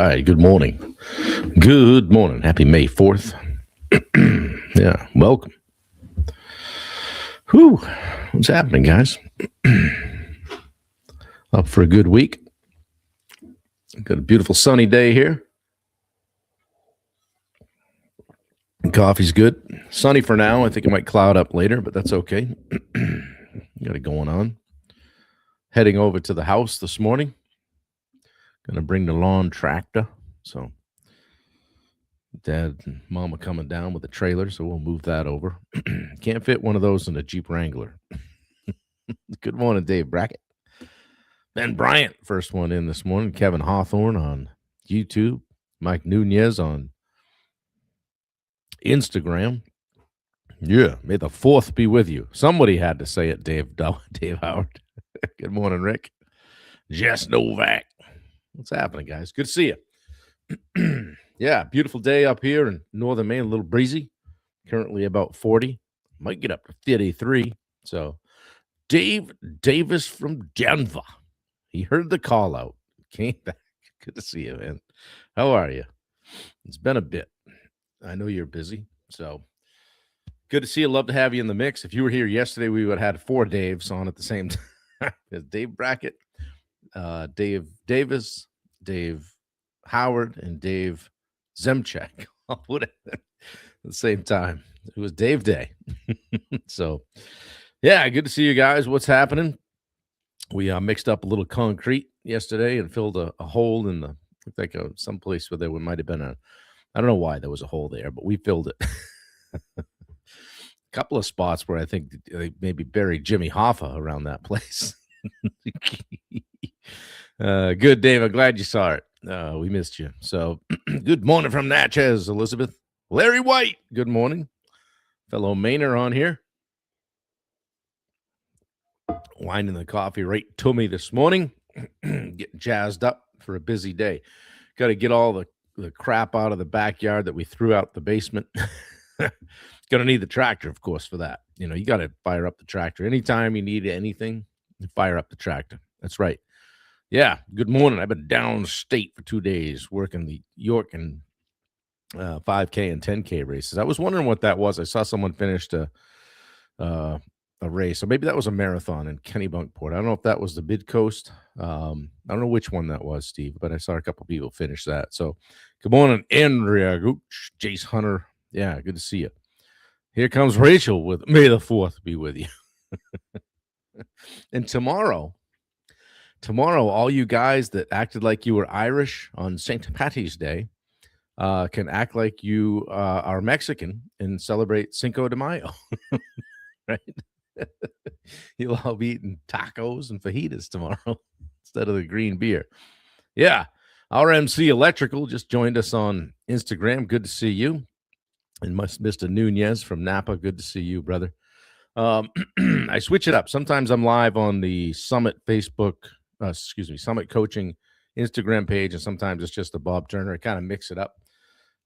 right. Good morning. Good morning. Happy May 4th. Yeah. Welcome. Whew. What's happening, guys? Up for a good week. Got a beautiful sunny day here. Coffee's good. Sunny for now. I think it might cloud up later, but that's okay. Got it going on. Heading over to the house this morning. Gonna bring the lawn tractor. So Dad and Mom are coming down with a trailer, so we'll move that over. Can't fit one of those in a Jeep Wrangler. Good morning, Dave Brackett. Ben Bryant, first one in this morning. Kevin Hawthorne on YouTube. Mike Nunez on Instagram. Yeah, may the 4th be with you. Somebody had to say it, Dave Howard. Good morning, Rick. Jess Novak. What's happening, guys? Good to see you. Yeah, beautiful day up here in northern Maine, a little breezy. Currently about 40. Might get up to 33. So, Dave Davis from Denver. He heard the call out. Came back. Good to see you, man. How are you? It's been a bit. I know you're busy. So, good to see you. Love to have you in the mix. If you were here yesterday, we would have had 4 Daves on at the same time. Dave Brackett, Dave Davis, Dave Howard, and Dave Zemchek. I'll put it at the same time. It was Dave Day. So, yeah, good to see you guys. What's happening? We mixed up a little concrete yesterday and filled a hole in the, like some place where there might have been I don't know why there was a hole there, but we filled it. A couple of spots where I think they maybe buried Jimmy Hoffa around that place. Good, Dave. I'm glad you saw it. We missed you. So, good morning from Natchez, Elizabeth. Larry White, good morning. Fellow Mainer on here. Winding the coffee right to me this morning. Getting jazzed up for a busy day. Got to get all the crap out of the backyard that we threw out the basement. Going to need the tractor, of course, for that. You know, you got to fire up the tractor. Anytime you need anything, fire up the tractor. That's right. Yeah, good morning. I've been downstate for 2 days working the York and 5K and 10K races. I was wondering what that was. I saw someone finished a race. So maybe that was a marathon in Kennebunkport. I don't know if that was the Mid-Coast. I don't know which one that was, Steve, but I saw a couple people finish that. So good morning, Andrea Gooch, Jace Hunter. Yeah, good to see you. Here comes Rachel with May the 4th be with you. And tomorrow, all you guys that acted like you were Irish on St. Patty's Day can act like you are Mexican and celebrate Cinco de Mayo, right? You'll all be eating tacos and fajitas tomorrow instead of the green beer. Yeah, RMC Electrical just joined us on Instagram. Good to see you. And Mr. Nunez from Napa, good to see you, brother. I switch it up. Sometimes I'm live on the Summit Summit Coaching Instagram page, and sometimes it's just a Bob Turner. I kind of mix it up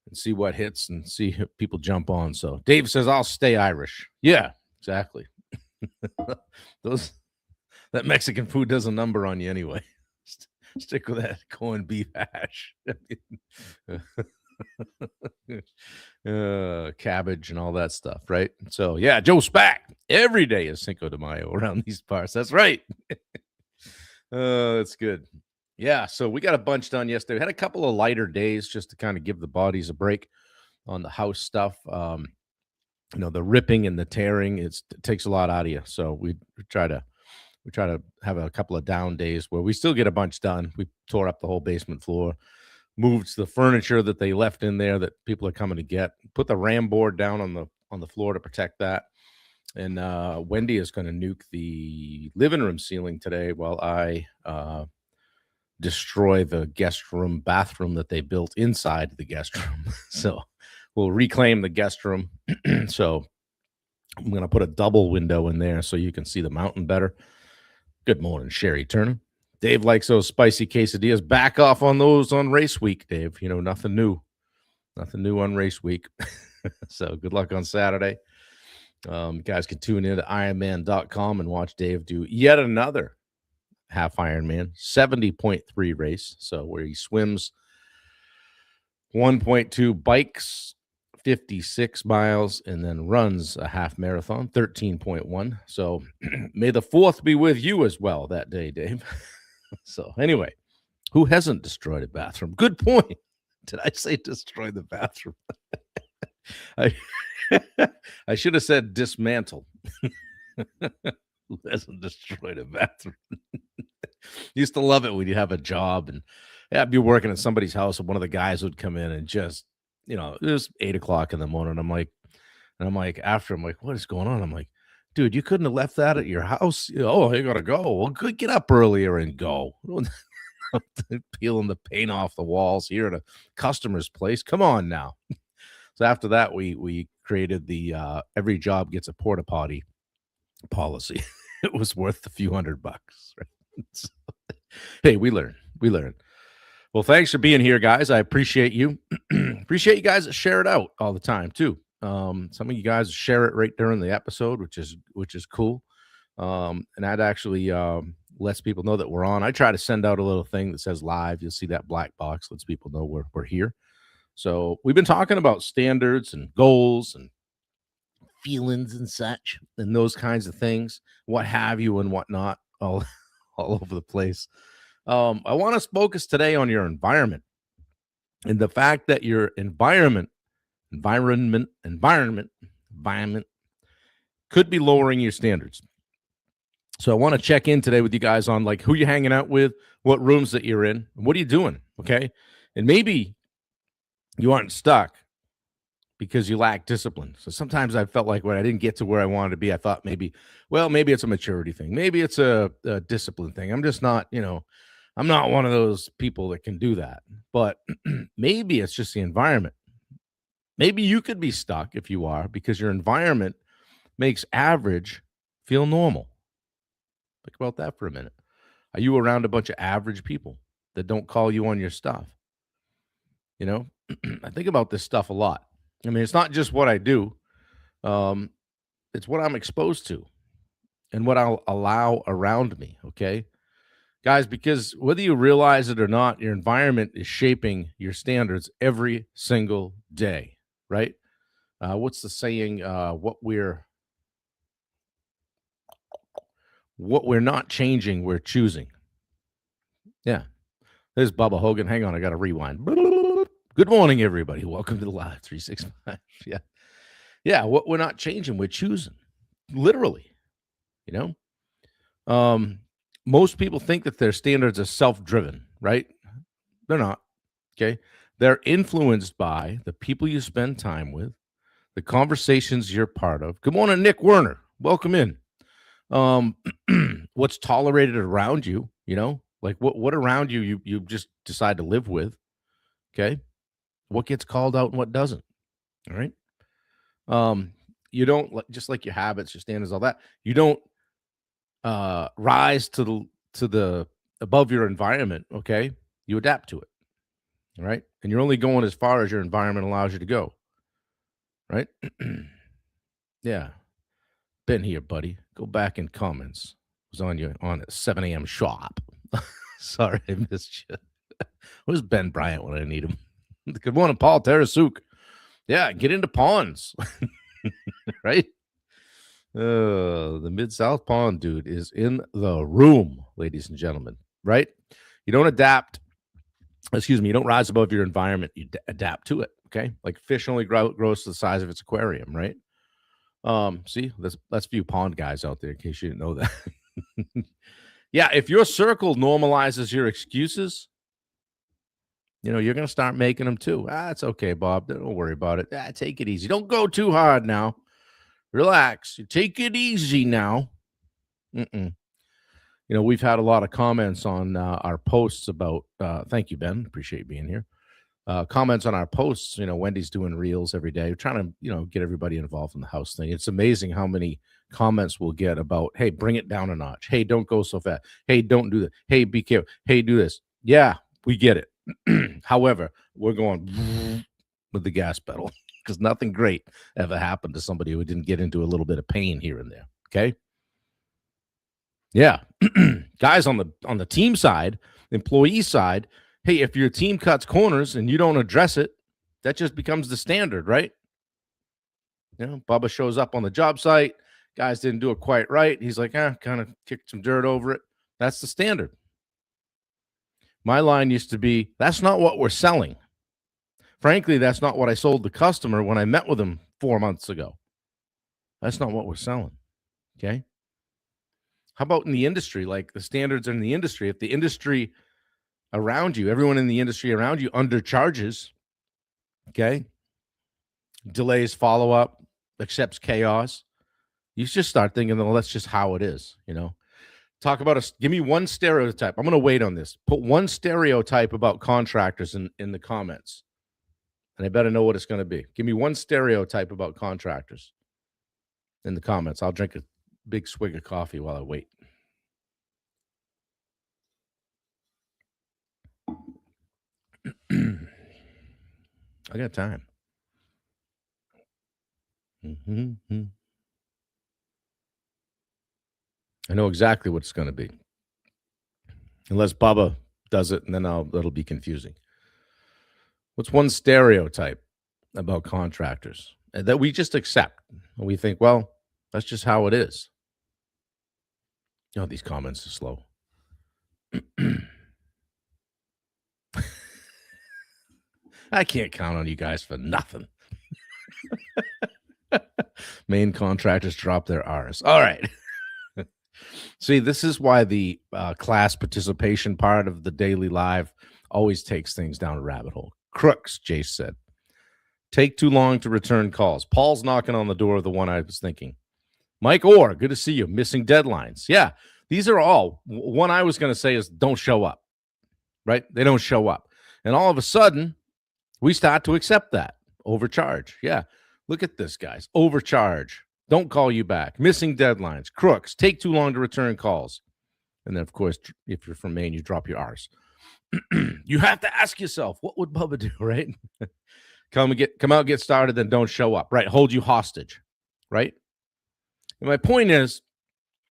and see what hits and see if people jump on. So Dave says, I'll stay Irish. Yeah, exactly. That Mexican food does a number on you anyway. Stick with that corned beef hash. Cabbage and all that stuff, right? So yeah, Joe Spack. Every day is Cinco de Mayo around these parts. That's right. That's good. Yeah, so we got a bunch done yesterday. We had a couple of lighter days just to kind of give the bodies a break on the house stuff. You know, the ripping and the tearing, it takes a lot out of you. So we try to have a couple of down days where we still get a bunch done. We tore up the whole basement floor, moved the furniture that they left in there that people are coming to get, put the ram board down on the floor to protect that. And Wendy is going to nuke the living room ceiling today while I destroy the guest room bathroom that they built inside the guest room. So we'll reclaim the guest room. So I'm going to put a double window in there so you can see the mountain better. Good morning, Sherry Turner. Dave likes those spicy quesadillas. Back off on those on race week, Dave. You know, nothing new. Nothing new on race week. So good luck on Saturday. You guys can tune in to Ironman.com and watch Dave do yet another half Ironman, 70.3 race. So where he swims 1.2 bikes, 56 miles, and then runs a half marathon, 13.1. So may the 4th be with you as well that day, Dave. So anyway, who hasn't destroyed a bathroom? Good point. Did I say destroy the bathroom? I, I should have said dismantle. Who hasn't destroyed a bathroom? Used to love it when you have a job and I'd be working at somebody's house and one of the guys would come in and just, it was 8:00 in the morning. I'm like, what is going on? I'm like, dude, you couldn't have left that at your house. Oh, you gotta go. Well, good, get up earlier and go. Peeling the paint off the walls here at a customer's place. Come on now. So after that, we created the every job gets a porta potty policy. It was worth a few $100. Right? So, hey, we learn. Well, thanks for being here, guys. I appreciate you. Appreciate you guys that share it out all the time too. Some of you guys share it right during the episode, which is cool. And that actually lets people know that we're on. I try to send out a little thing that says live. You'll see that black box, lets people know we're here. So we've been talking about standards and goals and feelings and such and those kinds of things, what have you and whatnot, all over the place. I want to focus today on your environment and the fact that your environment could be lowering your standards. So I want to check in today with you guys on like who you're hanging out with, what rooms that you're in, what are you doing? Okay. And maybe you aren't stuck because you lack discipline. So sometimes I felt like when I didn't get to where I wanted to be, I thought maybe it's a maturity thing. Maybe it's a discipline thing. I'm just not, I'm not one of those people that can do that. But maybe it's just the environment. Maybe you could be stuck if you are because your environment makes average feel normal. Think about that for a minute. Are you around a bunch of average people that don't call you on your stuff? I think about this stuff a lot. I mean, it's not just what I do. It's what I'm exposed to and what I'll allow around me, okay? Guys, because whether you realize it or not, your environment is shaping your standards every single day, right? What's the saying? What we're not changing, we're choosing. Yeah. There's Bubba Hogan. Hang on, I got to rewind. Good morning, everybody. Welcome to the Live 365. Yeah. Yeah, what we're not changing, we're choosing. Literally, most people think that their standards are self-driven, right? They're not, okay? They're influenced by the people you spend time with, the conversations you're part of. Good morning, Nick Werner. Welcome in. What's tolerated around you, like what around you just decide to live with, okay? What gets called out and what doesn't, all right? You don't, just like your habits, your standards, all that, you don't rise to the above your environment, okay? You adapt to it, all right? And you're only going as far as your environment allows you to go, right? Yeah. Been here, buddy. Go back in comments. Was on at 7 a.m. sharp. Sorry, I missed you. Where's Ben Bryant when I need him? Good morning, Paul Tarasuk. Yeah, get into ponds. Right? The Mid-South Pond dude is in the room, ladies and gentlemen. Right? You don't you don't rise above your environment. You adapt to it, okay? Like fish only grows to the size of its aquarium, right? See, let's few pond guys out there in case you didn't know that. Yeah, if your circle normalizes your excuses, you're going to start making them too. It's okay, Bob. Don't worry about it. Take it easy. Don't go too hard now. Relax. Take it easy now. We've had a lot of comments on our posts about, thank you, Ben. Appreciate you being here. Comments on our posts. Wendy's doing reels every day. We're trying to, get everybody involved in the house thing. It's amazing how many comments we'll get about, hey, bring it down a notch. Hey, don't go so fast. Hey, don't do that. Hey, be careful. Hey, do this. Yeah, we get it. However, we're going with the gas pedal because nothing great ever happened to somebody who didn't get into a little bit of pain here and there. Okay. Yeah. Guys on the team side, employee side, hey, if your team cuts corners and you don't address it, That just becomes the standard, right? You know, Bubba shows up on the job site. Guys didn't do it quite right. He's like, kind of kicked some dirt over it. That's the standard. My line used to be, that's not what we're selling. Frankly, that's not what I sold the customer when I met with him 4 months ago. That's not what we're selling. Okay. How about in the industry? Like the standards in the industry, if the industry around you, everyone in the industry around you undercharges, okay, delays follow up, accepts chaos, you just start thinking, well, that's just how it is, you know. Talk about give me one stereotype. I'm going to wait on this. Put one stereotype about contractors in the comments. And I better know what it's going to be. Give me one stereotype about contractors in the comments. I'll drink a big swig of coffee while I wait. I got time. I know exactly what it's going to be. Unless Bubba does it, and then it'll be confusing. What's one stereotype about contractors that we just accept? And we think, well, that's just how it is. You know, these comments are slow. I can't count on you guys for nothing. Main contractors drop their R's. All right. See, this is why the class participation part of the daily live always takes things down a rabbit hole. Crooks, Jace said. Take too long to return calls. Paul's knocking on the door of the one I was thinking. Mike Orr, good to see you. Missing deadlines. Yeah, these are all. One I was going to say is don't show up, right? They don't show up. And all of a sudden, we start to accept that. Overcharge. Yeah, look at this, guys. Overcharge. Don't call you back. Missing deadlines. Crooks. Take too long to return calls. And then, of course, if you're from Maine, you drop your R's. You have to ask yourself, what would Bubba do, right? Come out, get started, then don't show up, right? Hold you hostage, right? And my point is,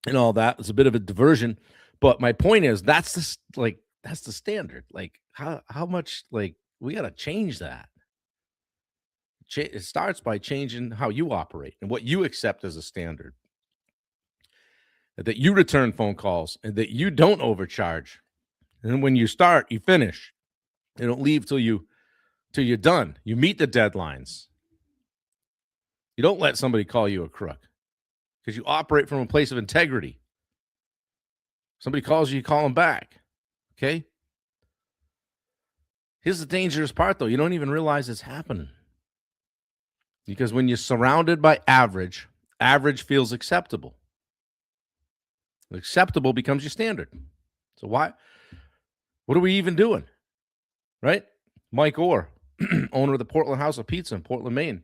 and all that is a bit of a diversion, but my point is that's the standard. Like how much we got to change that. It starts by changing how you operate and what you accept as a standard. That you return phone calls and that you don't overcharge. And when you start, you finish. You don't leave till you're done. You meet the deadlines. You don't let somebody call you a crook because you operate from a place of integrity. Somebody calls you call them back. Okay? Here's the dangerous part, though. You don't even realize it's happening. Because when you're surrounded by average feels acceptable. Acceptable becomes your standard. So what are we even doing? Right? Mike Orr, owner of the Portland House of Pizza in Portland, Maine.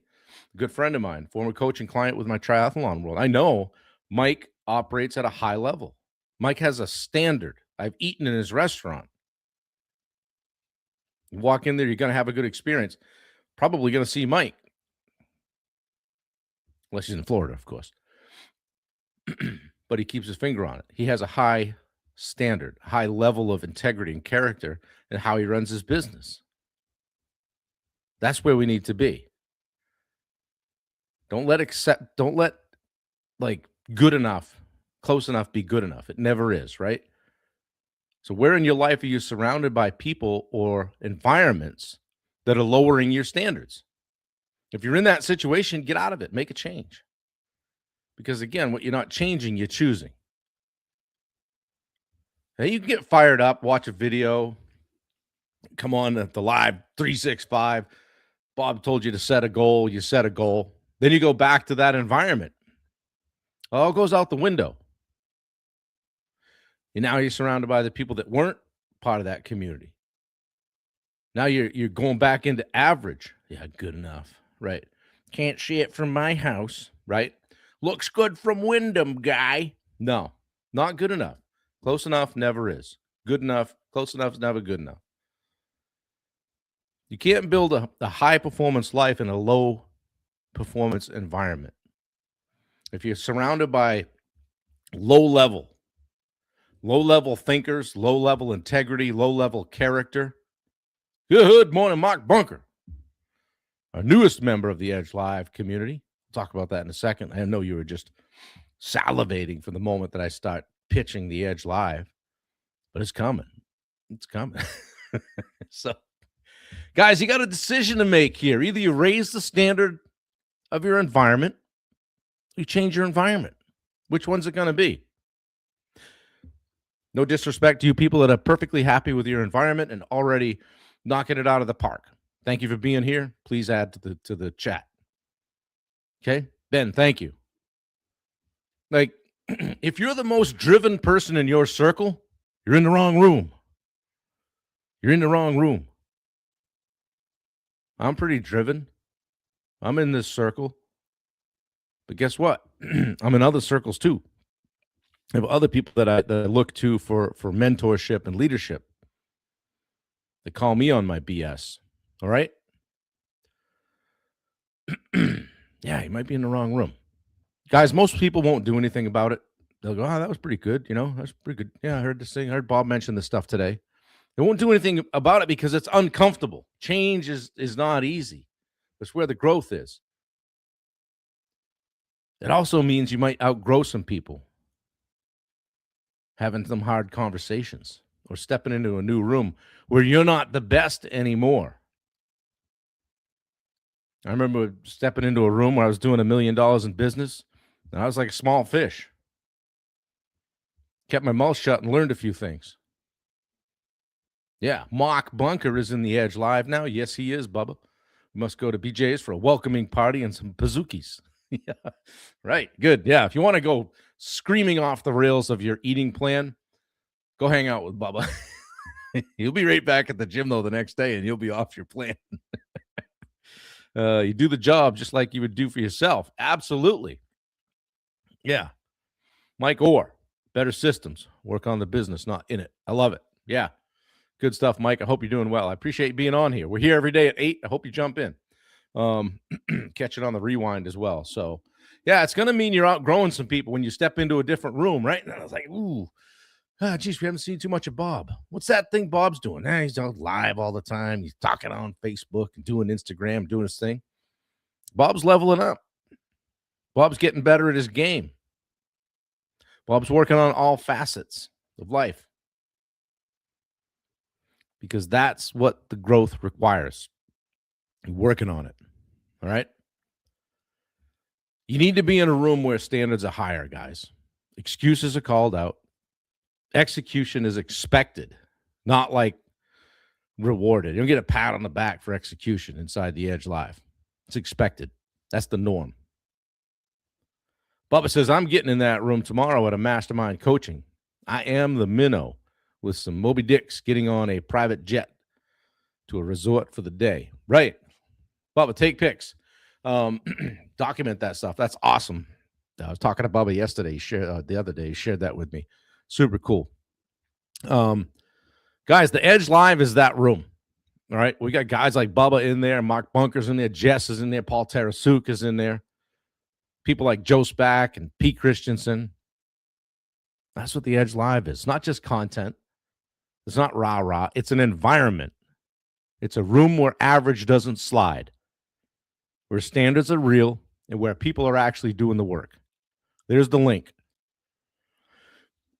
A good friend of mine, former coach and client with my triathlon world. I know Mike operates at a high level. Mike has a standard. I've eaten in his restaurant. You walk in there, you're going to have a good experience. Probably going to see Mike. Unless he's in Florida, of course. But he keeps his finger on it. He has a high standard, high level of integrity and character in how he runs his business. That's where we need to be. Don't let good enough, close enough be good enough. It never is, right? So where in your life are you surrounded by people or environments that are lowering your standards? If you're in that situation, get out of it. Make a change. Because again, what you're not changing, you're choosing. Now you can get fired up, watch a video, come on the live 365. Bob told you to set a goal. You set a goal. Then you go back to that environment. All goes out the window. And now you're surrounded by the people that weren't part of that community. Now you're going back into average. Yeah, good enough. Right. Can't see it from my house. Right. Looks good from Wyndham, guy. No, not good enough. Close enough never is. Good enough. Close enough is never good enough. You can't build a high-performance life in a low-performance environment. If you're surrounded by low-level thinkers, low-level integrity, low-level character. Good morning, Mark Bunker. our newest member of the Edge Live community. We'll talk about that in a second. I know you were just salivating for the moment that I start pitching the Edge Live, but it's coming. It's coming. So, guys, you got a decision to make here. Either you raise the standard of your environment, or you change your environment. Which one's it going to be? No disrespect to you people that are perfectly happy with your environment and already knocking it out of the park. Thank you for being here. Please add to the chat. Okay? Ben, thank you. Like, if you're the most driven person in your circle, you're in the wrong room. You're in the wrong room. I'm pretty driven. I'm in this circle. But guess what? I'm in other circles too. I have other people that I look to for mentorship and leadership. They call me on my BS. All right? Yeah, you might be in the wrong room. Guys, most people won't do anything about it. They'll go, oh, that was pretty good. You know, that's pretty good. Yeah, I heard this thing. I heard Bob mention this stuff today. They won't do anything about it because it's uncomfortable. Change is not easy. That's where the growth is. It also means you might outgrow some people, having some hard conversations or stepping into a new room where you're not the best anymore. I remember stepping into a room where I was doing $1 million in business, and I was like a small fish. Kept my mouth shut and learned a few things. Yeah, Mark Bunker is in the Edge Live now. Yes, he is, Bubba. We must go to BJ's for a welcoming party and some Pazookies. Yeah, right. Good. Yeah, if you want to go screaming off the rails of your eating plan, go hang out with Bubba. You'll be right back at the gym, though, the next day, and you'll be off your plan. You do the job just like you would do for yourself. Absolutely. Yeah. Mike Orr, Better Systems. Work on the business, not in it. I love it. Yeah. Good stuff, Mike. I hope you're doing well. I appreciate being on here. We're here every day at 8. I hope you jump in. Catch it on the rewind as well. So, yeah, it's going to mean you're outgrowing some people when you step into a different room, right? And I was like, ooh, geez, we haven't seen too much of Bob. What's that thing Bob's doing? He's on live all the time. He's talking on Facebook and doing Instagram, doing his thing. Bob's leveling up. Bob's getting better at his game. Bob's working on all facets of life because that's what the growth requires. You're working on it. All right. You need to be in a room where standards are higher, guys. Excuses are called out. Execution is expected, not like rewarded. You don't get a pat on the back for execution inside the Edge Live. It's expected. That's the norm. Bubba says, I'm getting in that room tomorrow at a mastermind coaching. I am the minnow with some Moby Dicks getting on a private jet to a resort for the day. Right. Bubba, take pics. Document that stuff. That's awesome. I was talking to Bubba yesterday. He shared the other day. He shared that with me. Super cool. Guys, the Edge Live is that room. All right. We got guys like Bubba in there. Mark Bunker's in there. Jess is in there. Paul Tarasuk is in there. People like Joe Spack and Pete Christensen. That's what the Edge Live is. It's not just content. It's not rah-rah. It's an environment. It's a room where average doesn't slide, where standards are real, and where people are actually doing the work. There's the link.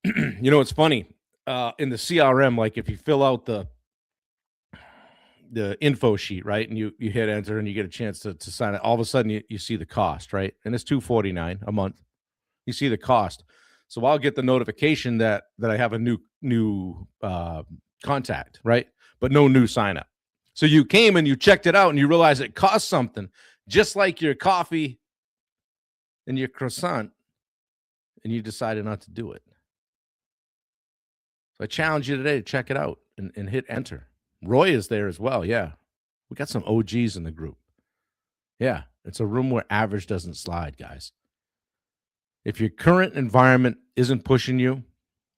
You know, it's funny. In the CRM, like if you fill out the info sheet, right, and you hit enter and you get a chance to sign it, all of a sudden you see the cost, right? And it's $249 a month. You see the cost. So I'll get the notification that I have a new contact, right? But no new sign up. So you came and you checked it out and you realize it costs something, just like your coffee and your croissant, and you decided not to do it. So I challenge you today to check it out and hit enter. Roy is there as well. Yeah. We got some OGs in the group. Yeah. It's a room where average doesn't slide, guys. If your current environment isn't pushing you,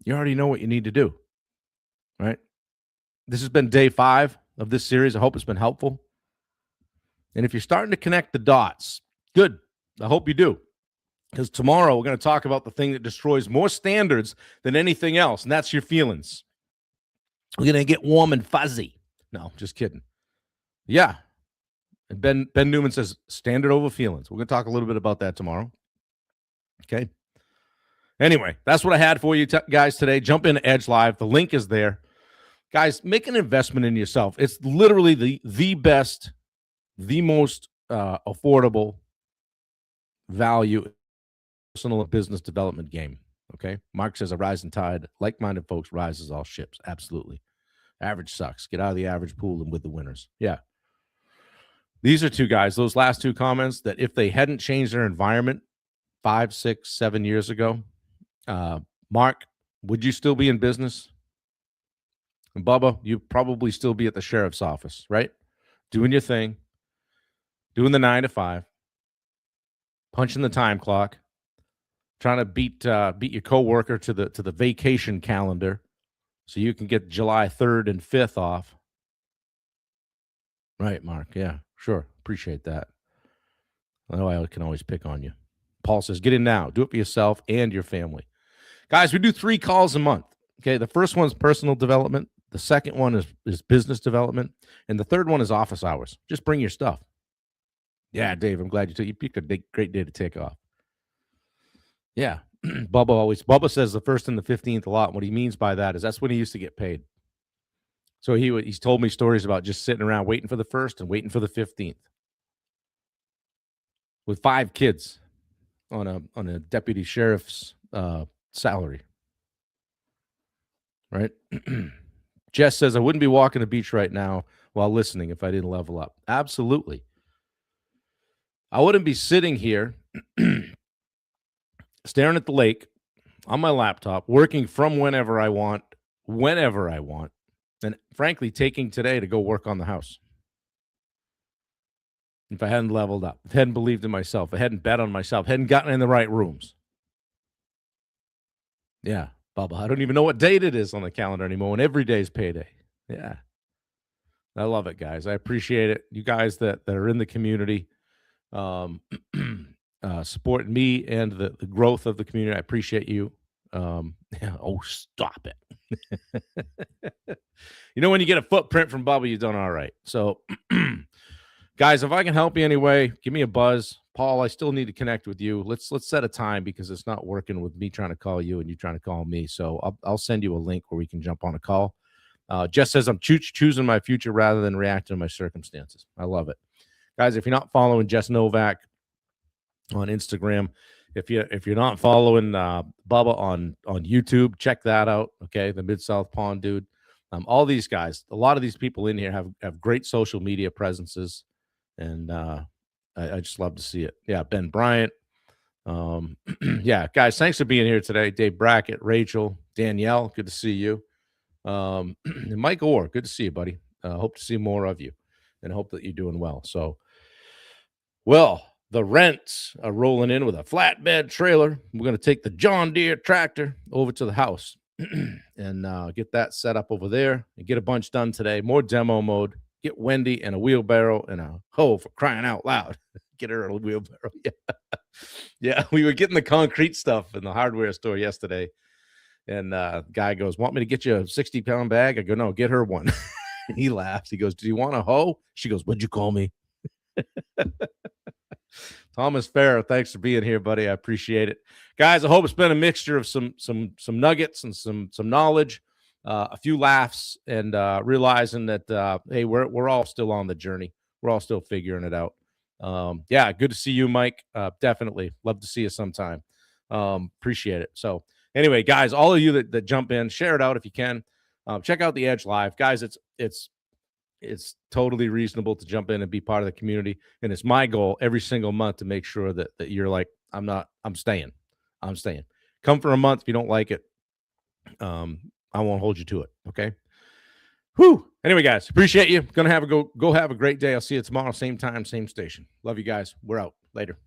you already know what you need to do, right? This has been day 5 of this series. I hope it's been helpful. And if you're starting to connect the dots, good. I hope you do. Because tomorrow we're going to talk about the thing that destroys more standards than anything else, and that's your feelings. We're going to get warm and fuzzy. No, just kidding. Yeah. And Ben Newman says, standard over feelings. We're going to talk a little bit about that tomorrow. Okay. Anyway, that's what I had for you guys today. Jump into Edge Live. The link is there. Guys, make an investment in yourself. It's literally the best, the most affordable value personal business development game. Okay. Mark says a rising tide, like-minded folks rises all ships. Absolutely. Average sucks. Get out of the average pool and with the winners. Yeah. These are two guys, those last two comments, that if they hadn't changed their environment 5, 6, 7 years ago, Mark, would you still be in business? And Bubba, you'd probably still be at the sheriff's office, right? Doing your thing, doing the 9 to 5, punching the time clock, trying to beat your coworker to the vacation calendar so you can get July 3rd and 5th off. Right, Mark. Yeah, sure. Appreciate that. I know I can always pick on you. Paul says, get in now. Do it for yourself and your family. Guys, we do 3 calls a month. Okay, the first one's personal development. The second one is business development. And the third one is office hours. Just bring your stuff. Yeah, Dave, I'm glad you picked a great day to take off. Yeah, Bubba says the 1st and the 15th a lot. What he means by that is that's when he used to get paid. So he's told me stories about just sitting around waiting for the 1st and waiting for the 15th with 5 kids on a deputy sheriff's salary. Right? Jess says, I wouldn't be walking the beach right now while listening if I didn't level up. Absolutely. I wouldn't be sitting here staring at the lake on my laptop, working from whenever I want, and frankly, taking today to go work on the house. If I hadn't leveled up, if I hadn't believed in myself, if I hadn't bet on myself, hadn't gotten in the right rooms. Yeah, Bubba, I don't even know what date it is on the calendar anymore, and every day is payday. Yeah. I love it, guys. I appreciate it. You guys that are in the community, supporting me and the growth of the community. I appreciate you. Yeah, oh, stop it. You know, when you get a footprint from Bubba, you've done all right. So, guys, if I can help you anyway, give me a buzz. Paul, I still need to connect with you. Let's set a time because it's not working with me trying to call you and you trying to call me. So I'll send you a link where we can jump on a call. Jess says I'm choosing my future rather than reacting to my circumstances. I love it. Guys, if you're not following Jess Novak on Instagram, if you're not following Bubba on YouTube, check that out. Okay, the Mid-South Pond dude. All these guys, a lot of these people in here have great social media presences, and I just love to see it. Yeah, Ben Bryant. Yeah, guys, thanks for being here today. Dave Brackett, Rachel, Danielle, good to see you. And Mike Orr, good to see you, buddy. Hope to see more of you, and hope that you're doing well. So, well, the Rents are rolling in with a flatbed trailer. We're going to take the John Deere tractor over to the house and get that set up over there and get a bunch done today. More demo mode. Get Wendy and a wheelbarrow and a hoe, for crying out loud. Get her a wheelbarrow. Yeah. Yeah, we were getting the concrete stuff in the hardware store yesterday. And guy goes, want me to get you a 60-pound bag? I go, no, get her one. He laughs. He goes, do you want a hoe? She goes, what'd you call me? Thomas Farrer, thanks for being here, buddy. I appreciate it. Guys, I hope it's been a mixture of some nuggets and some knowledge, a few laughs, and realizing that, hey, we're all still on the journey. We're all still figuring it out. Yeah, good to see you, Mike. Definitely. Love to see you sometime. Appreciate it. So anyway, guys, all of you that jump in, share it out if you can. Check out the Edge Live. Guys, it's totally reasonable to jump in and be part of the community. And it's my goal every single month to make sure that you're like, I'm staying. Come for a month. If you don't like it, I won't hold you to it. Okay. Whew. Anyway, guys, appreciate you. Gonna go have a great day. I'll see you tomorrow. Same time, same station. Love you guys. We're out. Later.